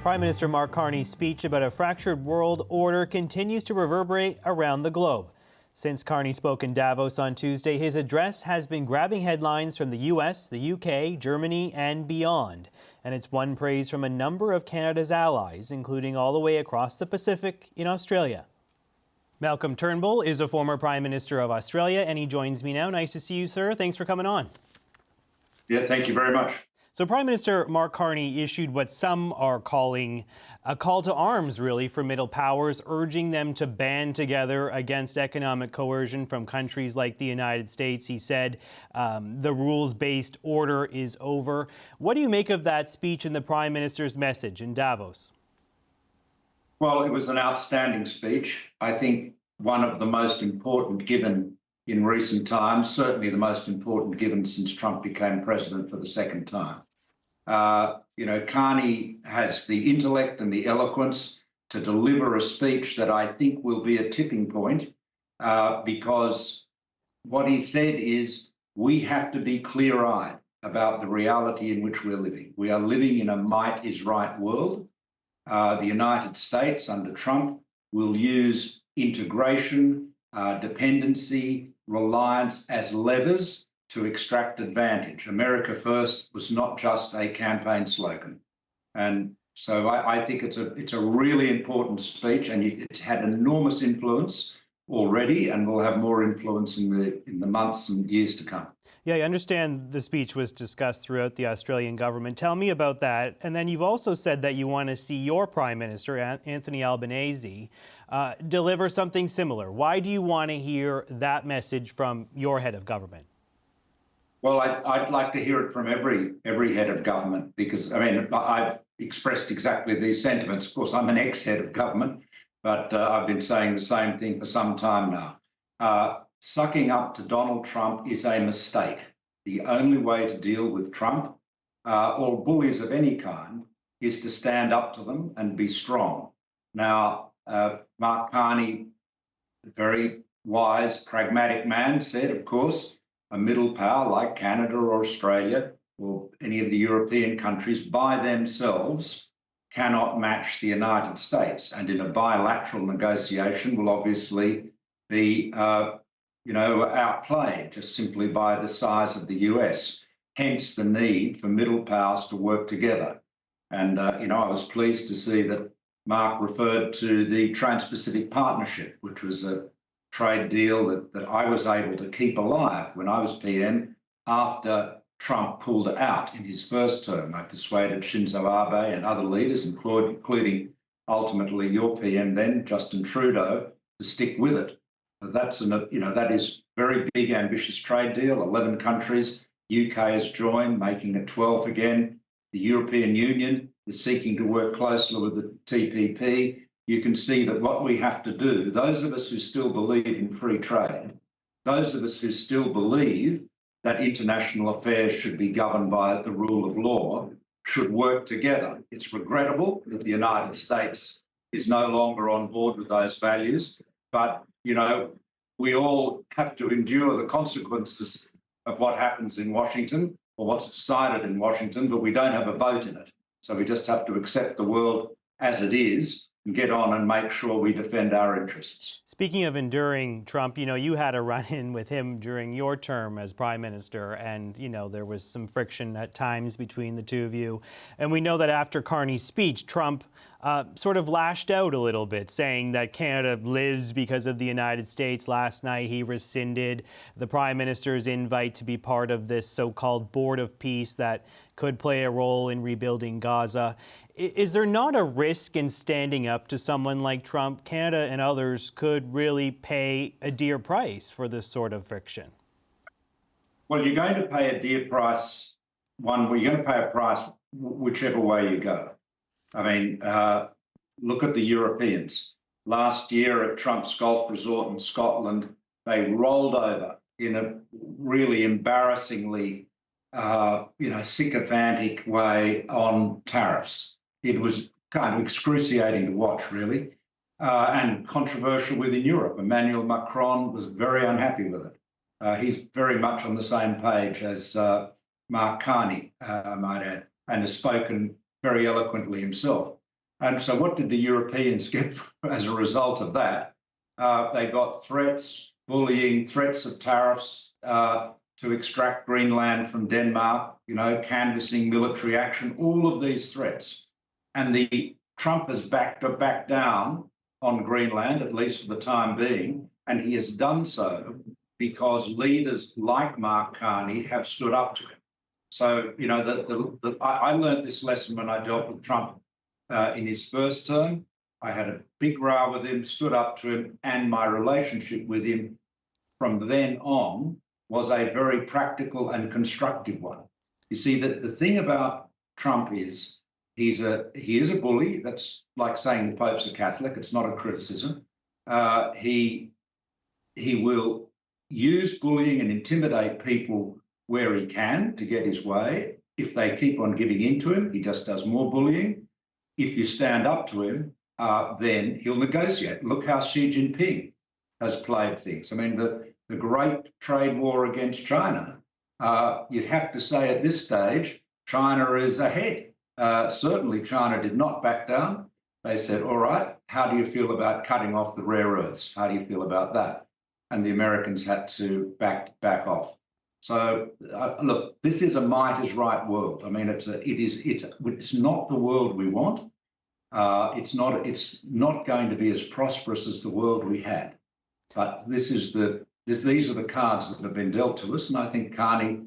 Prime Minister Mark Carney's speech about a fractured world order continues to reverberate around the globe. Since Carney spoke in Davos on Tuesday, his address has been grabbing headlines from the US, the UK, Germany and beyond. And it's won praise from a number of Canada's allies, including all the way across the Pacific in Australia. Malcolm Turnbull is a former Prime Minister of Australia, and he joins me now. Nice to see you, sir. Thanks for coming on. Yeah, thank you very much. So Prime Minister Mark Carney issued what some are calling a call to arms, really, for middle powers, urging them to band together against economic coercion from countries like the United States. He said the rules-based order is over. What do you make of that speech and the Prime Minister's message in Davos? Well, it was an outstanding speech. I think one of the most important given in recent times, certainly the most important given since Trump became president for the second time. Carney has the intellect and the eloquence to deliver a speech that I think will be a tipping point because what he said is we have to be clear-eyed about the reality in which we're living. We are living in a might is right world. The United States under Trump will use integration, dependency, reliance as levers to extract advantage. America first was not just a campaign slogan. And so I think it's a really important speech, and it's had enormous influence already and will have more influence in the months and years to come. Yeah, I understand the speech was discussed throughout the Australian government. Tell me about that. And then you've also said that you want to see your Prime Minister, Anthony Albanese, deliver something similar. Why do you want to hear that message from your head of government? Well, I'd like to hear it from every head of government because, I've expressed exactly these sentiments. Of course, I'm an ex-head of government, but I've been saying the same thing for some time now. Sucking up to Donald Trump is a mistake. The only way to deal with Trump or bullies of any kind is to stand up to them and be strong. Now, Mark Carney, a very wise, pragmatic man, said, of course, a middle power like Canada or Australia or any of the European countries by themselves cannot match the United States. And in a bilateral negotiation will obviously be outplayed just simply by the size of the US, hence the need for middle powers to work together. And, I was pleased to see that Mark referred to the Trans-Pacific Partnership, which was a trade deal that I was able to keep alive when I was PM after Trump pulled out in his first term. I persuaded Shinzo Abe and other leaders, including ultimately your PM then, Justin Trudeau, to stick with it. That is very big, ambitious trade deal. 11 countries, UK has joined, making it 12 again. The European Union is seeking to work closely with the TPP. You can see that what we have to do, those of us who still believe in free trade, those of us who still believe that international affairs should be governed by the rule of law, should work together. It's regrettable that the United States is no longer on board with those values, but we all have to endure the consequences of what happens in Washington or what's decided in Washington, but we don't have a vote in it. So we just have to accept the world as it is and get on and make sure we defend our interests. Speaking of enduring Trump, you had a run-in with him during your term as Prime Minister, and, there was some friction at times between the two of you. And we know that after Carney's speech, Trump sort of lashed out a little bit, saying that Canada lives because of the United States. Last night, he rescinded the Prime Minister's invite to be part of this so-called Board of Peace that could play a role in rebuilding Gaza. Is there not a risk in standing up to someone like Trump? Canada and others could really pay a dear price for this sort of friction. Well, you're going to pay a dear price. You're going to pay a price whichever way you go. Look at the Europeans. Last year at Trump's golf resort in Scotland, they rolled over in a really embarrassingly sycophantic way on tariffs. It was kind of excruciating to watch, really, and controversial within Europe. Emmanuel Macron was very unhappy with it. He's very much on the same page as Mark Carney, might add, and has spoken very eloquently himself. And so what did the Europeans get as a result of that? They got threats, bullying, threats of tariffs to extract Greenland from Denmark, canvassing military action, all of these threats. And Trump has backed down on Greenland, at least for the time being, and he has done so because leaders like Mark Carney have stood up to him. So, I learned this lesson when I dealt with Trump in his first term. I had a big row with him, stood up to him, and my relationship with him from then on was a very practical and constructive one. You see, the thing about Trump is he is a bully. That's like saying the Pope's a Catholic. It's not a criticism. He will use bullying and intimidate people where he can to get his way. If they keep on giving in to him, he just does more bullying. If you stand up to him, then he'll negotiate. Look how Xi Jinping has played things. I mean, the great trade war against China, you'd have to say at this stage, China is ahead. Certainly, China did not back down. They said, all right, how do you feel about cutting off the rare earths? How do you feel about that? And the Americans had to back off. So look, this is a might is right world. I mean, it's not the world we want. It's not going to be as prosperous as the world we had. But these are the cards that have been dealt to us, and I think Carney,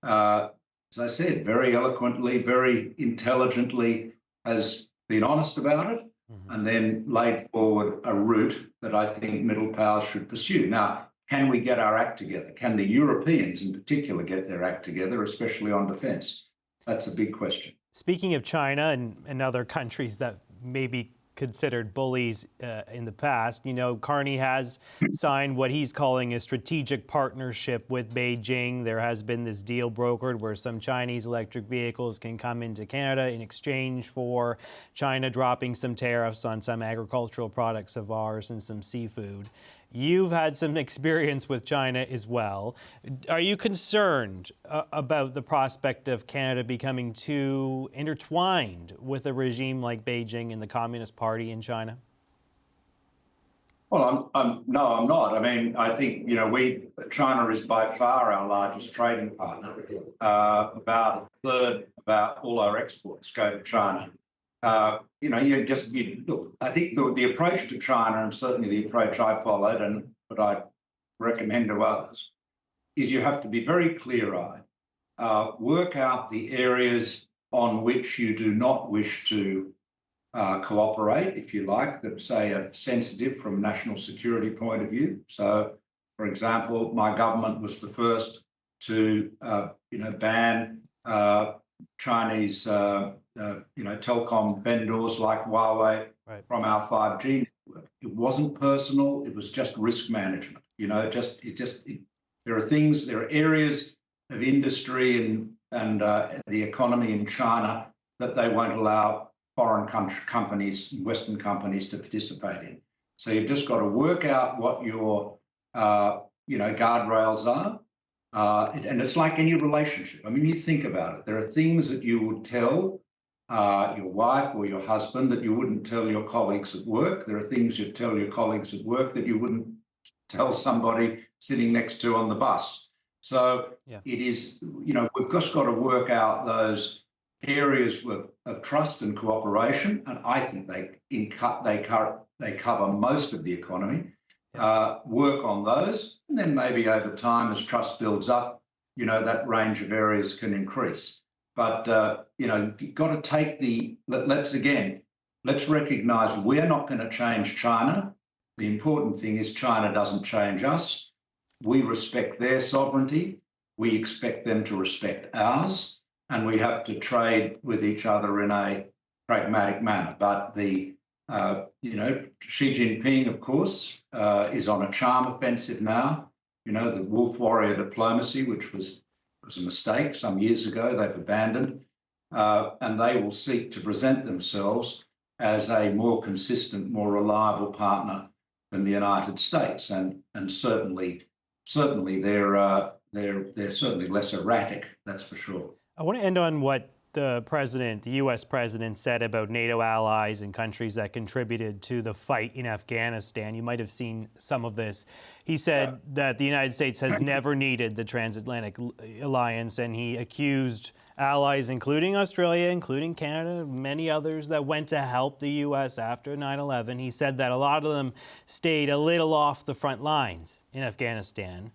as I said, very eloquently, very intelligently, has been honest about it, and then laid forward a route that I think middle powers should pursue. Now, can we get our act together? Can the Europeans in particular get their act together, especially on defence? That's a big question. Speaking of China and other countries that may be considered bullies in the past, Carney has signed what he's calling a strategic partnership with Beijing. There has been this deal brokered where some Chinese electric vehicles can come into Canada in exchange for China dropping some tariffs on some agricultural products of ours and some seafood. You've had some experience with China as well. Are you concerned about the prospect of Canada becoming too intertwined with a regime like Beijing and the Communist Party in China? Well, no, I'm not. I mean, I think, China is by far our largest trading partner. About a third of all our exports go to China. Look, I think the approach to China, and certainly the approach I followed and that I recommend to others, is you have to be very clear-eyed, work out the areas on which you do not wish to cooperate, if you like, that say are sensitive from a national security point of view. So, for example, my government was the first to, ban Chinese telecom vendors like Huawei from our 5G network. It wasn't personal. It was just risk management. There are areas of industry and the economy in China that they won't allow foreign companies, Western companies, to participate in. So you've just got to work out what your guardrails are. And it's like any relationship. I mean, you think about it. There are things that you would tell your wife or your husband that you wouldn't tell your colleagues at work. There are things you'd tell your colleagues at work that you wouldn't tell somebody sitting next to on the bus. So It is, we've just got to work out those areas of trust and cooperation. And I think they cover most of the economy. Work on those, and then maybe over time, as trust builds up, that range of areas can increase. But you've got to take let's recognise we're not going to change China. The important thing is China doesn't change us. We respect their sovereignty. We expect them to respect ours, and we have to trade with each other in a pragmatic manner. But Xi Jinping, of course, is on a charm offensive now. The wolf warrior diplomacy, which was a mistake some years ago, they've abandoned. And they will seek to present themselves as a more consistent, more reliable partner than the United States. And certainly they're certainly less erratic, that's for sure. I want to end on what the U.S. president said about NATO allies and countries that contributed to the fight in Afghanistan. You might have seen some of this. He said that the United States has never needed the transatlantic alliance, and he accused allies, including Australia, including Canada, many others that went to help the U.S. after 9/11. He said that a lot of them stayed a little off the front lines in Afghanistan.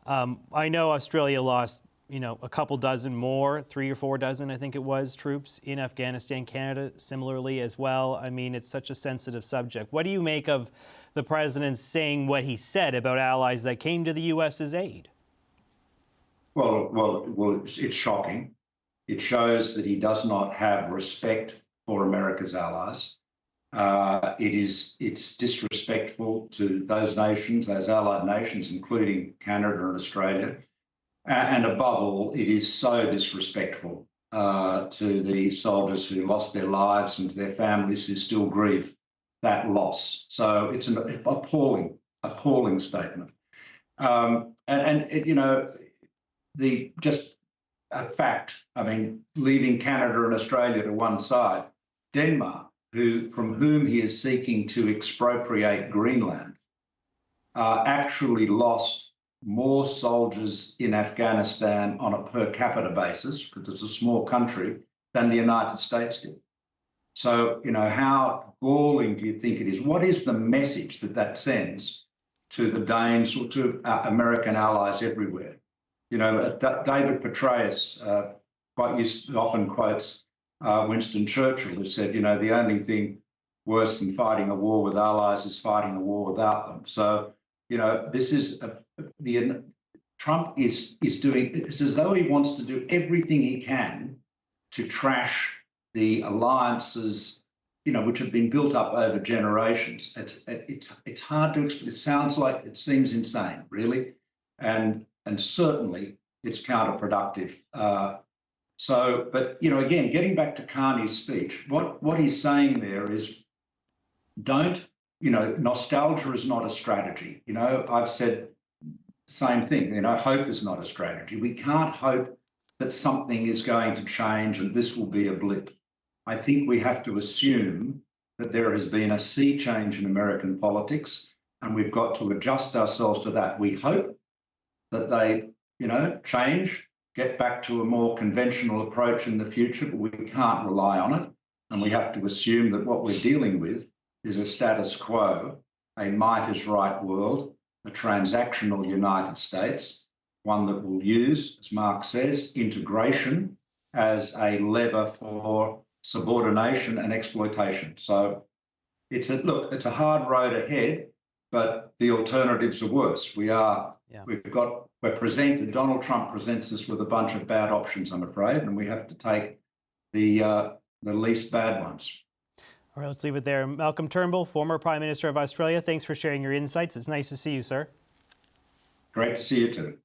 I know Australia lost a couple dozen more, 3 or 4 dozen, I think it was, troops in Afghanistan. Canada similarly as well. I mean, it's such a sensitive subject. What do you make of the president saying what he said about allies that came to the U.S.'s aid? Well, it's shocking. It shows that he does not have respect for America's allies. It's disrespectful to those nations, those allied nations, including Canada and Australia. And above all, it is so disrespectful to the soldiers who lost their lives and to their families who still grieve that loss. So it's an appalling statement. Just a fact, I mean, leaving Canada and Australia to one side, Denmark, from whom he is seeking to expropriate Greenland, actually lost more soldiers in Afghanistan on a per capita basis, because it's a small country, than the United States did. So, how galling do you think it is? What is the message that sends to the Danes or to American allies everywhere? David Petraeus often quotes Winston Churchill, who said, the only thing worse than fighting a war with allies is fighting a war without them. So, this is Trump is doing, it's as though he wants to do everything he can to trash the alliances, which have been built up over generations. It's hard to explain. It seems insane, really, and certainly it's counterproductive. But again, getting back to Carney's speech, what he's saying there is, nostalgia is not a strategy. I've said the same thing. Hope is not a strategy. We can't hope that something is going to change and this will be a blip. I think we have to assume that there has been a sea change in American politics, and we've got to adjust ourselves to that. We hope that they, change, get back to a more conventional approach in the future, but we can't rely on it. And we have to assume that what we're dealing with is a status quo, a might is right world, a transactional United States, one that will use, as Mark says, integration as a lever for subordination and exploitation. So it's a hard road ahead, but the alternatives are worse. Donald Trump presents us with a bunch of bad options, I'm afraid, and we have to take the least bad ones. All right, let's leave it there. Malcolm Turnbull, former Prime Minister of Australia, thanks for sharing your insights. It's nice to see you, sir. Great to see you too.